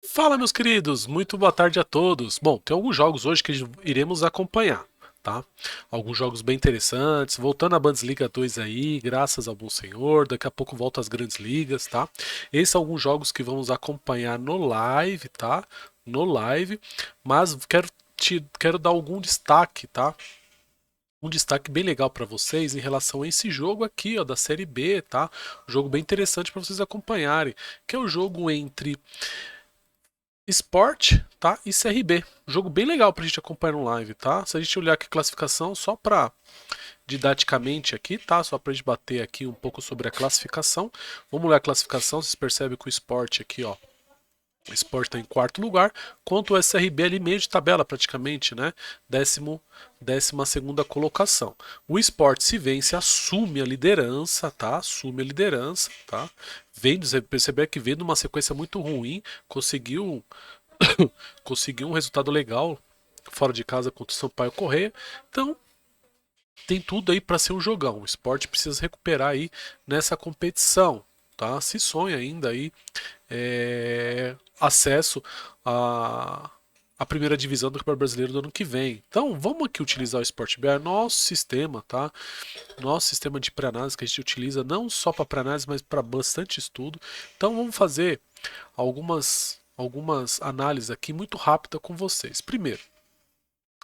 Fala, meus queridos, muito boa tarde a todos. Bom, tem alguns jogos hoje que iremos acompanhar, tá? Alguns jogos bem interessantes. Voltando à Bundesliga 2 aí, graças ao bom senhor. Daqui a pouco volta às grandes ligas, tá? Esses são alguns jogos que vamos acompanhar no live, tá? No live, mas quero dar algum destaque, tá? Um destaque bem legal para vocês em relação a esse jogo aqui, ó, da Série B, tá? Um jogo bem interessante para vocês acompanharem, que é o jogo entre Sport, tá? E CRB. Jogo bem legal pra gente acompanhar no live, tá? Se a gente olhar aqui a classificação, só pra didaticamente aqui, tá? Só pra gente bater aqui um pouco sobre a classificação. Vamos olhar a classificação, vocês percebem que o Sport aqui, ó. O Sport está em quarto lugar, quanto o SRB ali meio de tabela praticamente, né? Décima segunda colocação. O Sport se vence, assume a liderança, tá? Assume a liderança, tá? Vem, você perceber que vem numa sequência muito ruim, conseguiu conseguiu um resultado legal fora de casa contra o Sampaio Correia. Então, tem tudo aí para ser um jogão. O esporte precisa recuperar aí nessa competição, tá? Se sonha ainda aí acesso à primeira divisão do Campeonato Brasileiro do ano que vem. Então, vamos aqui utilizar o Sport BR, nosso sistema, tá? Nosso sistema de pré-análise que a gente utiliza não só para pré-análise, mas para bastante estudo. Então, vamos fazer algumas análises aqui muito rápida com vocês. Primeiro,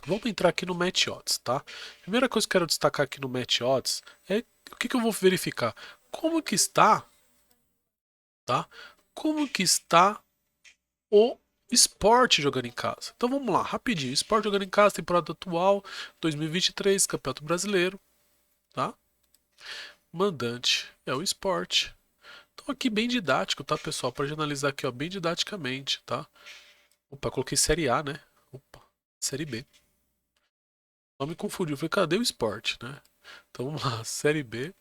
vamos entrar aqui no Match Odds, tá? Primeira coisa que eu quero destacar aqui no Match Odds é o que eu vou verificar. Como que está, tá? Como que está o esporte jogando em casa. Então vamos lá, rapidinho. Esporte jogando em casa, temporada atual, 2023, Campeonato Brasileiro, tá? Mandante é o esporte. Então aqui bem didático, tá, pessoal? Para analisar aqui, ó, bem didaticamente, tá? Opa, coloquei Série A, né? Opa, Série B. Não me confundiu, falei, cadê o esporte, né? Então vamos lá, Série B.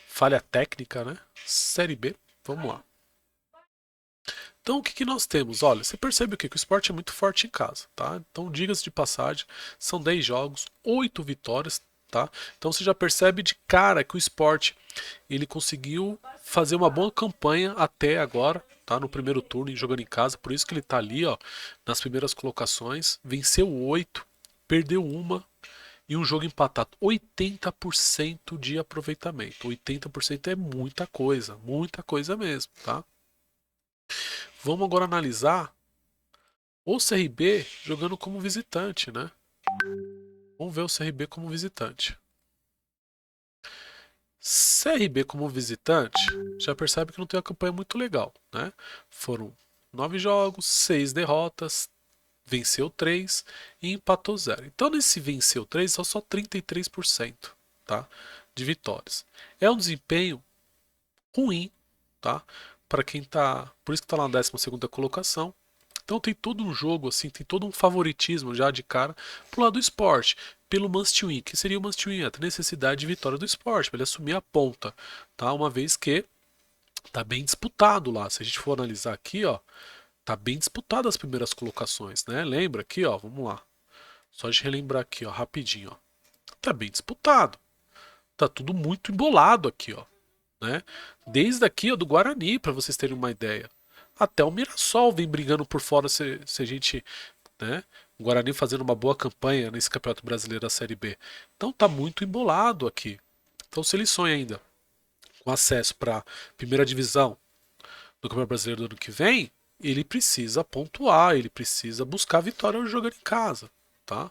Falha técnica, né? Série B, vamos lá. Então o que, que nós temos? Olha, você percebe o que? Que o esporte é muito forte em casa, tá? Então, diga-se de passagem, são 10 jogos, 8 vitórias, tá? Então você já percebe de cara que o esporte ele conseguiu fazer uma boa campanha até agora, tá? No primeiro turno, jogando em casa, por isso que ele tá ali, ó, nas primeiras colocações, venceu 8, perdeu uma e um jogo empatado. 80% de aproveitamento. 80% é muita coisa mesmo, tá? Vamos agora analisar o CRB jogando como visitante, né? Vamos ver o CRB como visitante. CRB como visitante, já percebe que não tem uma campanha muito legal, né? Foram 9 jogos, 6 derrotas, venceu 3 e empatou 0. Então nesse venceu 3 são só 33%, tá? De vitórias. É um desempenho ruim, tá? Para quem tá, por isso que tá lá na 12ª colocação. Então tem todo um jogo assim, tem todo um favoritismo já de cara pro lado do esporte, pelo must win, que seria o must win, a necessidade de vitória do esporte, para ele assumir a ponta, tá? Uma vez que tá bem disputado lá. Se a gente for analisar aqui, ó, tá bem disputado as primeiras colocações, né? Lembra aqui, ó, vamos lá. Só de relembrar aqui, ó, rapidinho, ó. Tá bem disputado. Tá tudo muito embolado aqui, ó, né? Desde aqui, ó, do Guarani, para vocês terem uma ideia. Até o Mirassol vem brigando por fora se a gente, né? O Guarani fazendo uma boa campanha nesse Campeonato Brasileiro da Série B. Então tá muito embolado aqui. Então se ele sonha ainda com acesso para a primeira divisão do Campeonato Brasileiro do ano que vem, ele precisa pontuar, ele precisa buscar vitória jogando em casa, tá?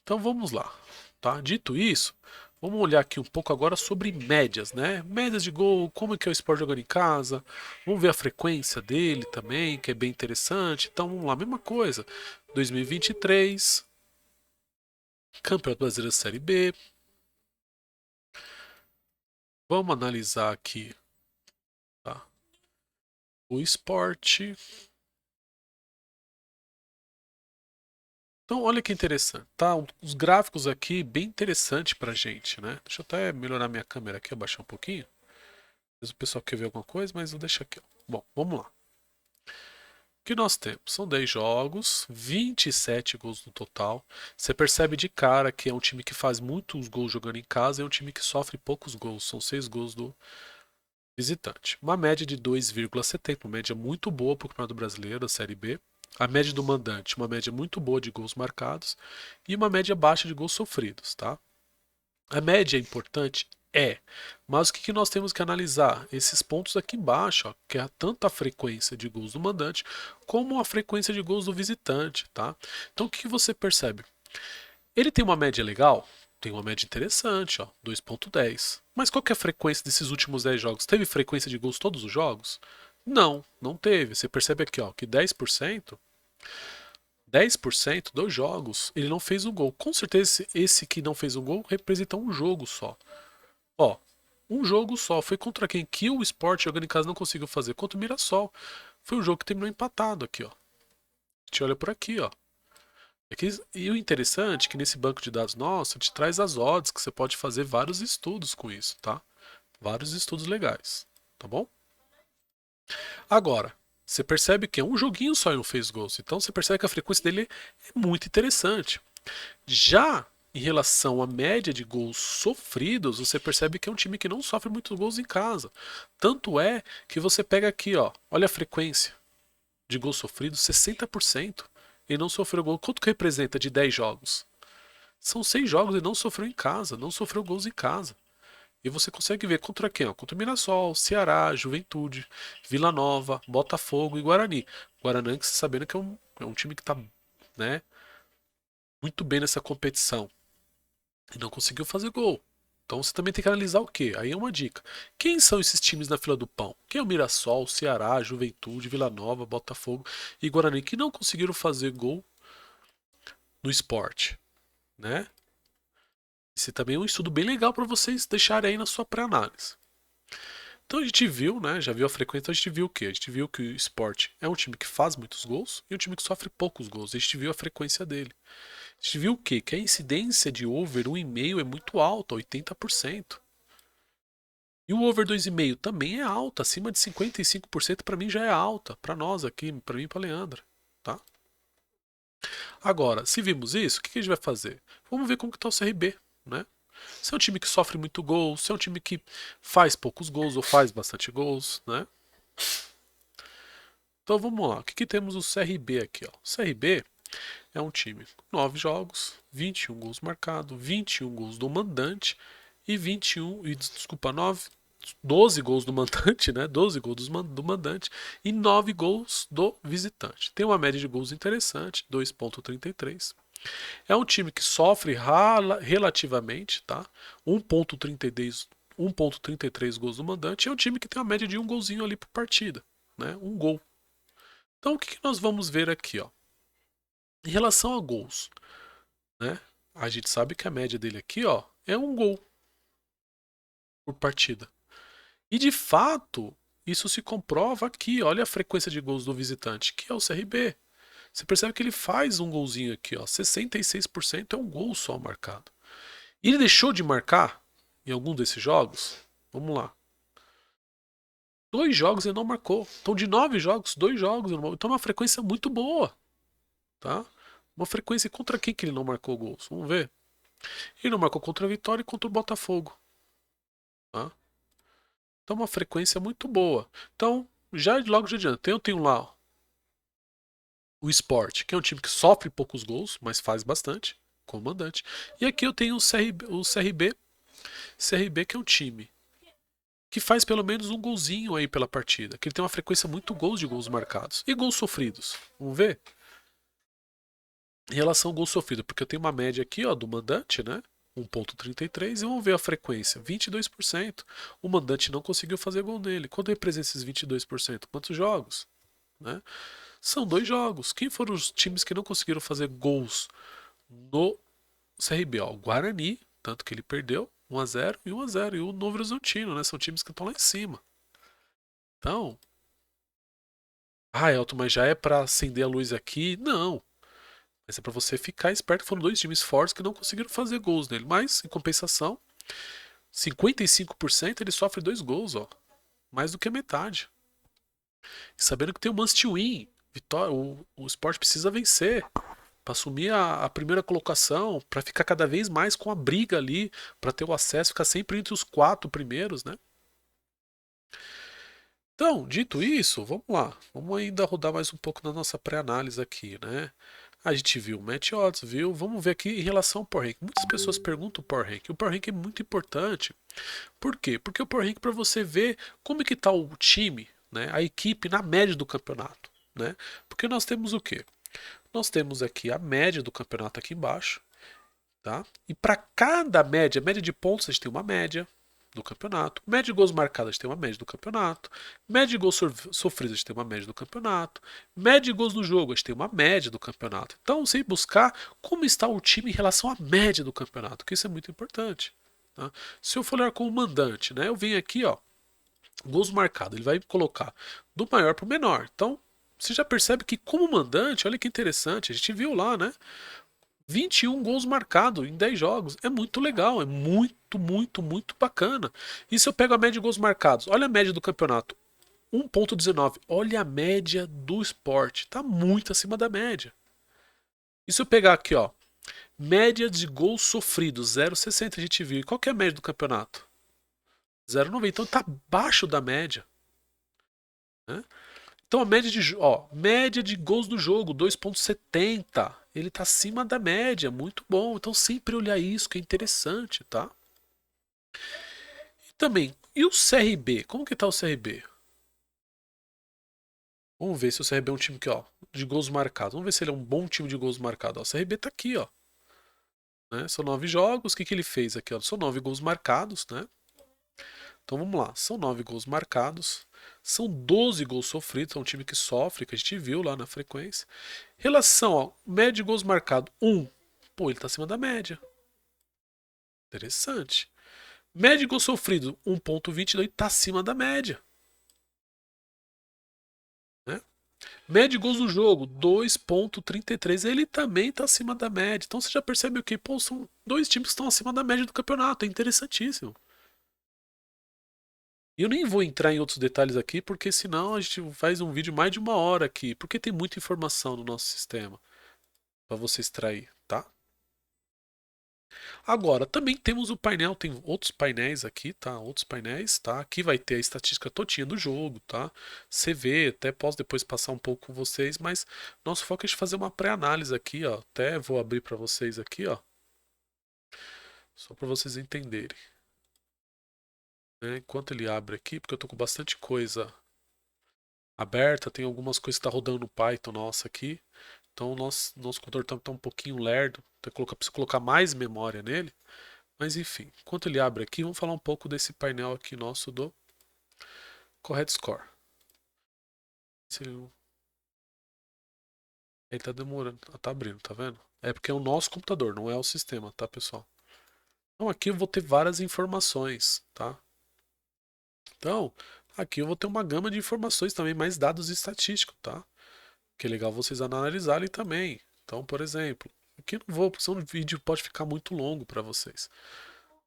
Então vamos lá, tá? Dito isso, vamos olhar aqui um pouco agora sobre médias, né? Médias de gol, como é que é o Sport jogando em casa. Vamos ver a frequência dele também, que é bem interessante. Então vamos lá, mesma coisa. 2023, Campeonato Brasileiro Série B. Vamos analisar aqui, tá? O esporte. Então, olha que interessante, tá? Os gráficos aqui bem interessante pra gente, né? Deixa eu até melhorar minha câmera aqui, abaixar um pouquinho. Às vezes o pessoal quer ver alguma coisa, mas eu deixo aqui, ó. Bom, vamos lá. O que nós temos? São 10 jogos, 27 gols no total. Você percebe de cara que é um time que faz muitos gols jogando em casa e é um time que sofre poucos gols. São 6 gols visitante. Uma média de 2,70, uma média muito boa para o Campeonato Brasileiro, da Série B. A média do mandante, uma média muito boa de gols marcados e uma média baixa de gols sofridos, tá? A média é importante? É. Mas o que nós temos que analisar? Esses pontos aqui embaixo, ó, que é tanto a frequência de gols do mandante como a frequência de gols do visitante, tá? Então o que você percebe? Ele tem uma média legal? Tem uma média interessante, ó, 2,10. Mas qual que é a frequência desses últimos 10 jogos? Teve frequência de gols todos os jogos? Não, não teve. Você percebe aqui, ó, que 10% dos jogos ele não fez um gol. Com certeza esse que não fez um gol representa um jogo só. Ó, um jogo só. Foi contra quem? Que o Sport jogando em casa não conseguiu fazer. Contra o Mirassol. Foi um jogo que terminou empatado aqui, ó. A gente olha por aqui, ó. E o interessante é que nesse banco de dados nosso te traz as odds, que você pode fazer vários estudos com isso, tá? Vários estudos legais, tá bom? Agora, você percebe que é um joguinho só e não fez gols. Então você percebe que a frequência dele é muito interessante. Já em relação à média de gols sofridos, você percebe que é um time que não sofre muitos gols em casa. Tanto é que você pega aqui, ó, olha a frequência de gols sofridos, 60%. E não sofreu gol. Quanto que representa de 10 jogos? São 6 jogos e não sofreu em casa, não sofreu gols em casa. E você consegue ver contra quem? Ó? Contra o Mirassol, Ceará, Juventude, Vila Nova, Botafogo e Guarani. Guarani, sabendo que é um time que está, né, muito bem nessa competição. E não conseguiu fazer gol. Então você também tem que analisar o quê? Aí é uma dica. Quem são esses times na fila do pão? Quem é o Mirassol, Ceará, Juventude, Vila Nova, Botafogo e Guarani que não conseguiram fazer gol no esporte, né? Esse também é um estudo bem legal para vocês deixarem aí na sua pré-análise. Então a gente viu, né? Já viu a frequência, então a gente viu o quê? A gente viu que o esporte é um time que faz muitos gols e um time que sofre poucos gols. A gente viu a frequência dele. A gente viu o quê? Que a incidência de over 1,5 é muito alta, 80%. E o over 2,5 também é alta, acima de 55% para mim já é alta, para nós aqui, para mim e para Leandra, tá? Agora, se vimos isso, o que a gente vai fazer? Vamos ver como que está o CRB, né? Se é um time que sofre muito gol, se é um time que faz poucos gols ou faz bastante gols, né? Então vamos lá, o que temos o CRB aqui, ó? O CRB é um time com 9 jogos, 21 gols marcados, 21 gols do mandante e 12 gols do mandante, né? 12 gols do mandante e 9 gols do visitante. Tem uma média de gols interessante, 2,33. É um time que sofre relativamente, tá? 1,33 gols do mandante. É um time que tem uma média de um golzinho ali por partida, né? Um gol. Então o que nós vamos ver aqui, ó? Em relação a gols, né? A gente sabe que a média dele aqui, ó, é um gol por partida. E de fato, isso se comprova aqui. Olha a frequência de gols do visitante, que é o CRB. Você percebe que ele faz um golzinho aqui, ó. 66% é um gol só marcado. E ele deixou de marcar em algum desses jogos? Vamos lá. 2 jogos ele não marcou. Então, de 9 jogos, 2 jogos ele não marcou. Então, é uma frequência muito boa. Tá? Uma frequência contra quem que ele não marcou gols? Vamos ver. Ele não marcou contra a Vitória e contra o Botafogo. Tá? Então, uma frequência muito boa. Então, já logo de adiante, eu tenho lá o Sport, que é um time que sofre poucos gols, mas faz bastante, comandante. E aqui eu tenho o CRB que é um time que faz pelo menos um golzinho aí pela partida, que ele tem uma frequência muito gols de gols marcados e gols sofridos. Vamos ver? Em relação ao gol sofrido, porque eu tenho uma média aqui, ó, do mandante, né? 1,33 e vamos ver a frequência, 22%. O mandante não conseguiu fazer gol nele. Quando representa esses 22%? Quantos jogos? Né? São 2 jogos. Quem foram os times que não conseguiram fazer gols no CRB? Ó, o Guarani, tanto que ele perdeu, 1-0 e 1-0. E o Novo Horizontino, né? São times que estão lá em cima. Então, Elton, mas já é para acender a luz aqui? Não. Mas é para você ficar esperto. Foram 2 times fortes que não conseguiram fazer gols nele. Mas, em compensação, 55% ele sofre 2 gols, ó. Mais do que a metade. E sabendo que tem o must win. Vitória, o Sport precisa vencer para assumir a primeira colocação, para ficar cada vez mais com a briga ali, para ter o acesso, ficar sempre entre os 4 primeiros, né? Então, dito isso, vamos lá. Vamos ainda rodar mais um pouco na nossa pré-análise aqui, né? A gente viu o Match Odds, viu? Vamos ver aqui em relação ao Power Rank. Muitas pessoas perguntam o Power Rank. O Power Rank é muito importante. Por quê? Porque o Power Rank é para você ver como que está o time, né? A equipe na média do campeonato, né? Porque nós temos o quê? Nós temos aqui a média do campeonato aqui embaixo, tá? E para cada média de pontos, a gente tem uma média do campeonato. Média de gols marcados, a gente tem uma média do campeonato. Média de gols sofridos, a gente tem uma média do campeonato. Média de gols no jogo, a gente tem uma média do campeonato. Então, você buscar como está o time em relação à média do campeonato, que isso é muito importante. Tá? Se eu for olhar como mandante, né, eu venho aqui, ó, gols marcados, ele vai colocar do maior para o menor. Então, você já percebe que como mandante, olha que interessante, a gente viu lá, né? 21 gols marcados em 10 jogos. É muito legal, é muito, muito, muito bacana. E se eu pego a média de gols marcados, olha a média do campeonato, 1,19. Olha a média do esporte, tá muito acima da média. E se eu pegar aqui, ó, média de gols sofridos, 0,60 a gente viu. E qual que é a média do campeonato? 0,90. Então tá abaixo da média, né? Então a média de, média de gols do jogo, 2,70. Ele tá acima da média, muito bom. Então sempre olhar isso, que é interessante, tá? E também, e o CRB? Como que tá o CRB? Vamos ver se o CRB é um time que, ó, de gols marcados. Vamos ver se ele é um bom time de gols marcados. Ó, o CRB tá aqui, ó. Né? São 9 jogos. O que, que ele fez aqui? Ó? São 9 gols marcados, né? Então vamos lá. São 9 gols marcados. São 12 gols sofridos. É um time que sofre, que a gente viu lá na frequência. Relação, ó, média de gols marcados, 1. Pô, ele tá acima da média. Interessante. Média de gol sofrido, 1,22, tá acima da média. Né? Média de gols no jogo, 2,33. Ele também está acima da média. Então você já percebe o que? Pô, são dois times que estão acima da média do campeonato. É interessantíssimo. E eu nem vou entrar em outros detalhes aqui, porque senão a gente faz um vídeo mais de 1 hora aqui. Porque tem muita informação no nosso sistema para você extrair, tá? Agora, também temos o painel, tem outros painéis aqui, tá? Outros painéis, tá? Aqui vai ter a estatística todinha do jogo, tá? Você vê, até posso depois passar um pouco com vocês, mas nosso foco é de fazer uma pré-análise aqui, ó. Até vou abrir para vocês aqui, ó, só para vocês entenderem, né? Enquanto ele abre aqui, porque eu tô com bastante coisa aberta, tem algumas coisas que tá rodando no Python nosso aqui. Então, nosso computador tá um pouquinho lerdo, preciso colocar mais memória nele. Mas enfim, enquanto ele abre aqui, vamos falar um pouco desse painel aqui nosso do Correct Score. Ele tá demorando, tá abrindo, tá vendo? É porque é o nosso computador, não é o sistema, tá, pessoal? Então aqui eu vou ter várias informações, tá? Então, aqui eu vou ter uma gama de informações também, mais dados estatísticos, tá? Que é legal vocês analisarem também. Então, por exemplo, aqui eu não vou, porque senão o vídeo pode ficar muito longo para vocês.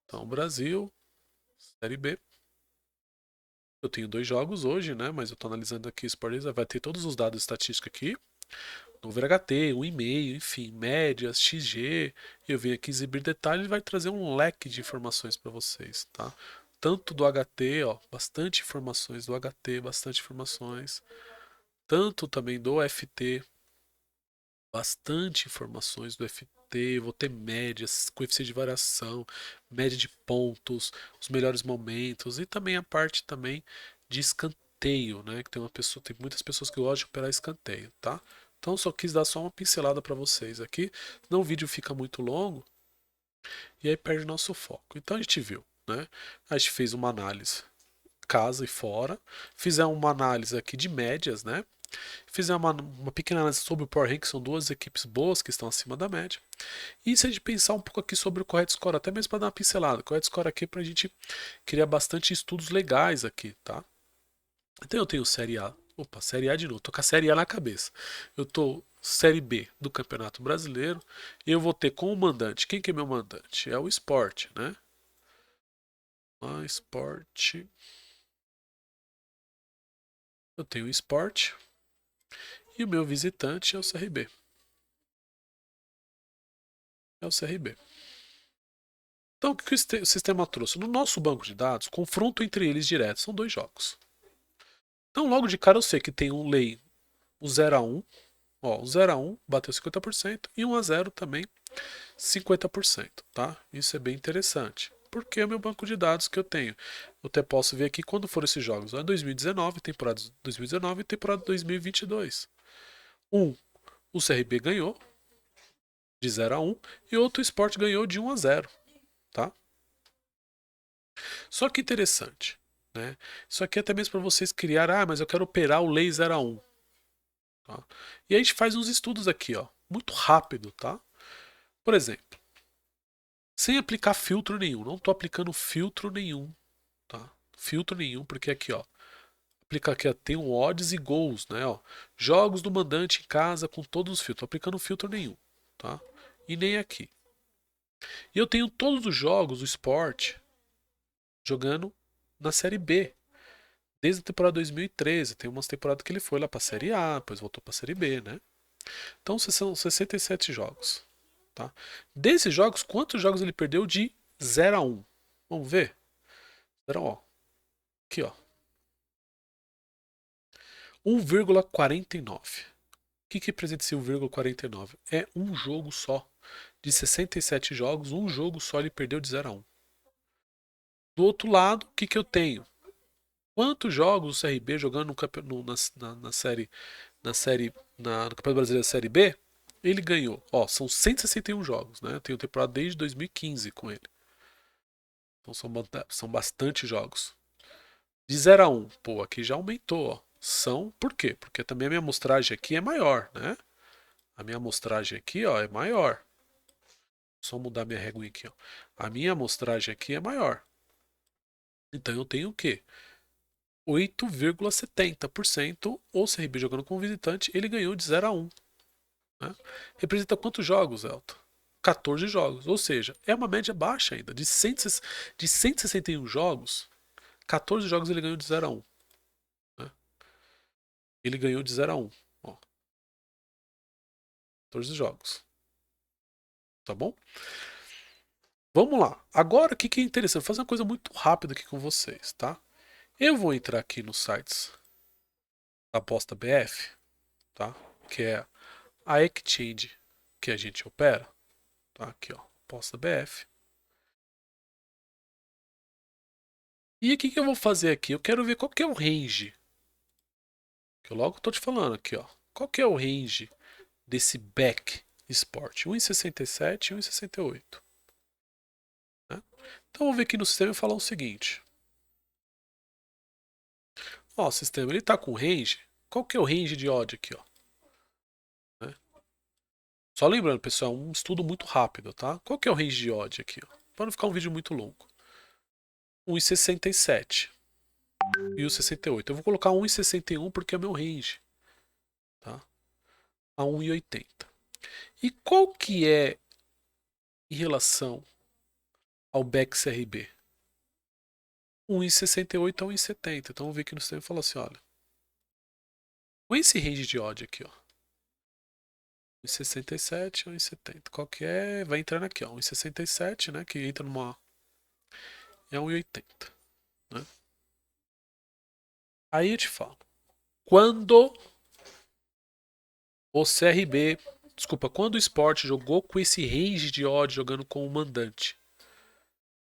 Então, Brasil, Série B. Eu tenho 2 jogos hoje, né? Mas eu tô analisando aqui o Sport, vai ter todos os dados estatísticos aqui. Novo HT, 1,5, enfim, médias, XG. Eu venho aqui exibir detalhes e vai trazer um leque de informações para vocês, tá? Tanto do HT, ó, bastante informações do HT, bastante informações. Tanto também do FT, bastante informações do FT. Vou ter médias, coeficiente de variação, média de pontos, os melhores momentos e também a parte também de escanteio, né? Que tem muitas pessoas que gostam de operar escanteio, tá? Então só quis dar só uma pincelada para vocês aqui, senão o vídeo fica muito longo e aí perde nosso foco. Então a gente viu, né? A gente fez uma análise casa e fora, fizemos uma análise aqui de médias, né? Fizemos uma pequena análise sobre o Power Rank, que são duas equipes boas que estão acima da média. E se a gente pensar um pouco aqui sobre o Correct Score, até mesmo para dar uma pincelada, o Correct Score aqui é para a gente criar bastante estudos legais aqui, tá? Então eu tenho Série A. Opa, Série A de novo. Tô com a Série A na cabeça. Eu tô Série B do Campeonato Brasileiro. E eu vou ter como mandante. Quem que é meu mandante? É o Sport, né? Sport. Eu tenho o Sport. E o meu visitante é o CRB. É o CRB. Então, o que o sistema trouxe? No nosso banco de dados, confronto entre eles direto. São dois jogos. Então, logo de cara, eu sei que tem um lei, o 0 a 1. Ó, o 0 a 1 bateu 50% e 1 a 0 também 50%, tá? Isso é bem interessante. Porque é o meu banco de dados que eu tenho. Eu até posso ver aqui quando foram esses jogos. Lá em 2019, temporada 2019 e temporada 2022. O CRB ganhou de 0 a 1 e outro esporte ganhou de 1 a 0, tá? Só que interessante, né? Isso aqui é até mesmo para vocês criar, mas eu quero operar o lei 0 a 1, tá? E a gente faz uns estudos aqui, ó, muito rápido, tá? Por exemplo, sem aplicar filtro nenhum, não estou aplicando filtro nenhum, tá? Filtro nenhum, porque aqui, ó, aplica aqui, ó, tem um odds e gols, né, ó. Jogos do mandante em casa com todos os filtros, aplicando filtro nenhum, tá? E nem aqui. E eu tenho todos os jogos do esporte jogando na série B. Desde a temporada 2013, tem umas temporadas que ele foi lá pra série A, depois voltou pra série B, né? Então são 67 jogos, tá? Desses jogos, quantos jogos ele perdeu de 0 a 1? Vamos ver? 0 a 1, ó. Aqui, ó. 1,49. O que representa esse 1,49? É um jogo só. De 67 jogos, um jogo só ele perdeu de 0 a 1. Do outro lado, o que eu tenho? Quantos jogos o CRB jogando na série, no Campeonato Brasileiro Série B, ele ganhou? Ó, são 161 jogos, né? Eu tenho temporada desde 2015 com ele. Então são bastante jogos. De 0 a 1, pô, aqui já aumentou, ó. Por quê? Porque também a minha amostragem aqui é maior, né? A minha amostragem aqui, ó, é maior. Só mudar minha régua aqui, ó. A minha amostragem aqui é maior. Então eu tenho o quê? 8,70%. O CRB jogando como visitante, ele ganhou de 0 a 1. Né? Representa quantos jogos, Elton? 14 jogos. Ou seja, é uma média baixa ainda. De 161 jogos, 14 jogos ele ganhou de 0 a 1. Né? Ele ganhou de 0 a 1. Ó, 14 jogos. Tá bom? Vamos lá. Agora, o que é interessante? Vou fazer uma coisa muito rápida aqui com vocês, tá? Eu vou entrar aqui nos sites da Aposta BF, tá? Que é a exchange que a gente opera. Tá? Aqui, ó. Aposta BF. E o que eu vou fazer aqui? Eu quero ver qual que é o range. Que eu logo estou te falando aqui, ó. Qual que é o range desse back sport? 1,67 e 1,68. Né? Então vamos ver aqui no sistema e falar o seguinte. Ó, o sistema ele está com range. Qual que é o range de odd aqui, ó? Né? Só lembrando, pessoal, um estudo muito rápido, tá? Qual que é o range de odd aqui, ó? Para não ficar um vídeo muito longo. 1,67 e o 68. Eu vou colocar 1,61 porque é o meu range, tá? A 1,80. E qual que é em relação ao back CRB? 1,68 a 1,70. Então vamos ver aqui no sistema e falar assim, olha. Com esse range de odd aqui, ó. 1,67 a 1,70. Qual que é? Vai entrando aqui, ó. 1,67, né? Que entra numa... É 1,80. Né? Aí eu te falo. Quando o CRB... Desculpa, quando o Sport jogou com esse range de odd jogando com o mandante,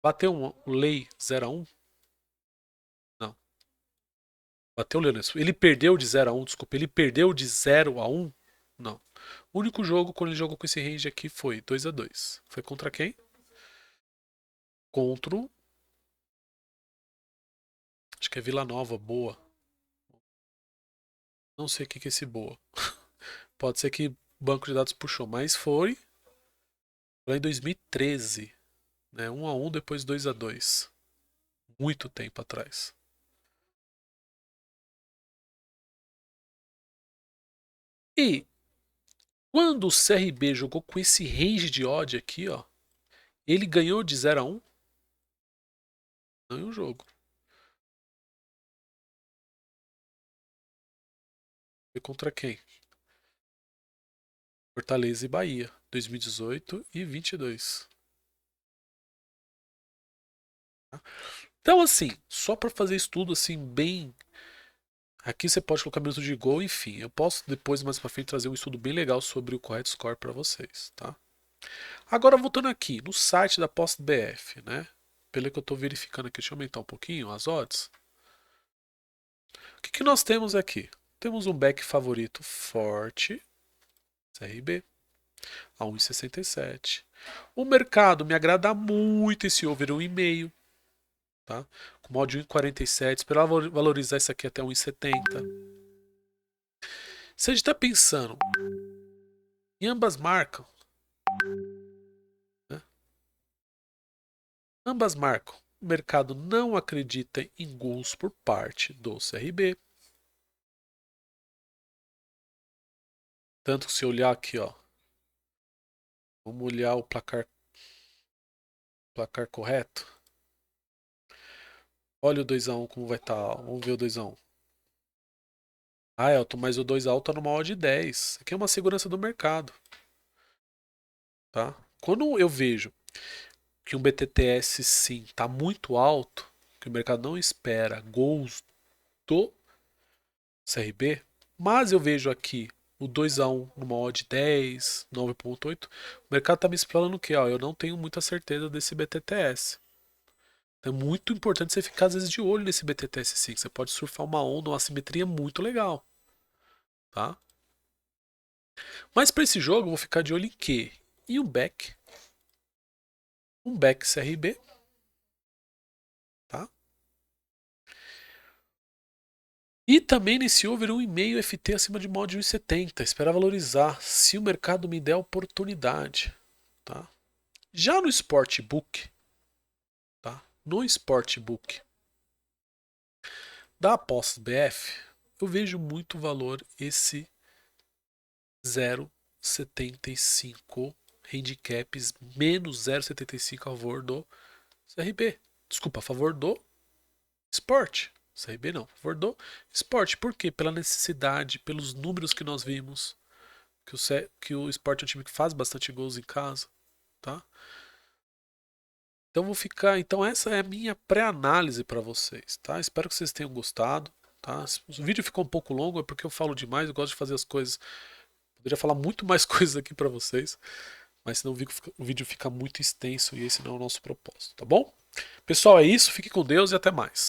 bateu um lei 0 a 1? Não. Bateu o Leones. Ele perdeu de 0 a 1, desculpa. Ele perdeu de 0 a 1? Não. O único jogo quando ele jogou com esse range aqui foi 2 a 2. Foi contra quem? Contra o... Acho que é Vila Nova, Boa. Não sei o que é esse Boa. Pode ser que o banco de dados puxou, mas foi lá em 2013. Né? 1 a 1, depois 2 a 2. Muito tempo atrás. E quando o CRB jogou com esse range de odd aqui, ó, ele ganhou de 0 a 1? Ganhou o jogo. Foi contra quem? Fortaleza e Bahia, 2018 e 22. Então, assim, só para fazer estudo assim bem. Aqui você pode colocar minuto de gol, enfim. Eu posso depois, mais para frente, trazer um estudo bem legal sobre o correct score para vocês, tá? Agora, voltando aqui no site da PostBF, né? Pelo que eu estou verificando aqui, deixa eu aumentar um pouquinho as odds. O que nós temos aqui? Temos um back favorito forte, CRB, a 1,67. O mercado me agrada muito esse over 1,5, tá? Com mod 1,47, esperar valorizar isso aqui até 1,70. Se a gente está pensando em ambas marcas, né? Ambas marcam. O mercado não acredita em gols por parte do CRB. Tanto que se olhar aqui, ó, vamos olhar o placar correto. Olha o 2x1 como vai estar. Vamos ver o 2x1. Ah, Elton, mas o 2x1 tá numa odd de 10. Aqui é uma segurança do mercado, tá? Quando eu vejo que um BTTS sim tá muito alto, que o mercado não espera gols do CRB, mas eu vejo aqui o 2x1 numa odd 10, 9.8, o mercado tá me explanando o quê? Ó, eu não tenho muita certeza desse BTTS. Então é muito importante você ficar às vezes de olho nesse BTTS sim, que você pode surfar uma onda, uma assimetria muito legal, tá? Mas para esse jogo eu vou ficar de olho em quê? Em um back CRB, tá? E também nesse over 1,5 FT acima de mod 1,70. Esperar valorizar se o mercado me der a oportunidade. Tá? Já no Sportbook, tá? No Sportbook da Apostas BF, eu vejo muito valor esse 0,75 handicaps menos 0,75 a favor do CRB. Desculpa, a favor do Sport. CRB não, a favor do Sport. Por quê? Pela necessidade, pelos números que nós vimos. Que o Sport é um time que faz bastante gols em casa, tá? Então vou ficar, então essa é a minha pré-análise para vocês, tá? Espero que vocês tenham gostado, tá? Se o vídeo ficou um pouco longo é porque eu falo demais, eu gosto de fazer as coisas. Poderia falar muito mais coisas aqui para vocês, mas senão o vídeo fica muito extenso e esse não é o nosso propósito, tá bom? Pessoal, é isso, fique com Deus e até mais.